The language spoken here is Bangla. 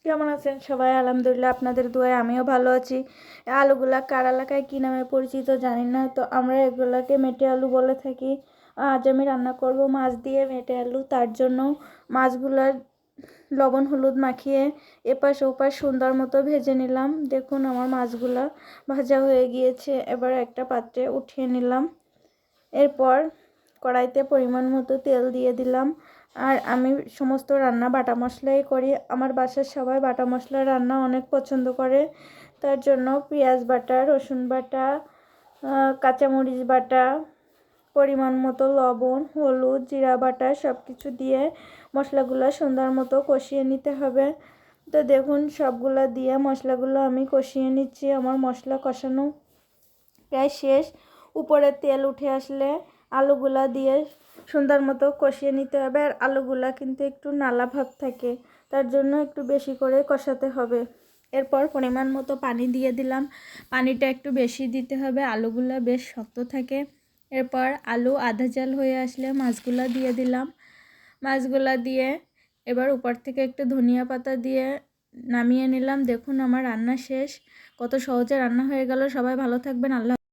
কেমন আছেন সবাই? আলহামদুলিল্লাহ, আপনাদের দোয়ায় আমিও ভালো আছি। আলুগুলা কার এলাকায় কী নামে পরিচিত জানি না, তো আমরা এগুলাকে মেটে আলু বলে থাকি। আজ আমি রান্না করব মাছ দিয়ে মেটে আলু। তার জন্য মাছগুলার লবণ হলুদ মাখিয়ে এপাশ ওপাশ সুন্দর মতো ভেজে নিলাম। দেখুন আমার মাছগুলা ভাজা হয়ে গিয়েছে। এবার একটা পাত্রে উঠিয়ে নিলাম। এরপর কড়াইতে পরিমাণ মতো তেল দিয়ে দিলাম। আর আমি সমস্ত রান্না বাটা মশলাই করি। আমার বাসার সবাই বাটা মশলা রান্না অনেক পছন্দ করে। তার জন্য পেঁয়াজ বাটা, রসুন বাটা, কাঁচামরিচ বাটা, পরিমাণ মতো লবণ, হলুদ, জিরা বাটা সব কিছু দিয়ে মশলাগুলো সুন্দর মতো কষিয়ে নিতে হবে। তো দেখুন সবগুলো দিয়ে মশলাগুলো আমি কষিয়ে নিচ্ছি। আমার মশলা কষানো প্রায় শেষ। উপরে তেল উঠে আসলে আলুগুলা দিয়ে সুন্দর মতো কষিয়ে নিতে হবে। আর আলুগুলা কিন্তু একটু নালা ভাব থাকে, তার জন্য একটু বেশি করে কষাতে হবে। এরপর পরিমাণ মতো পানি দিয়ে দিলাম। পানিটা একটু বেশি দিতে হবে, আলুগুলা বেশ শক্ত থাকে। এরপর আলু আধা জাল হয়ে আসলে মাছগুলা দিয়ে দিলাম। মাছগুলা দিয়ে এবার উপর থেকে একটু ধনিয়া পাতা দিয়ে নামিয়ে নিলাম। দেখুন আমার রান্না শেষ। কত সহজে রান্না হয়ে গেল। সবাই ভালো থাকবেন। আল্লাহ।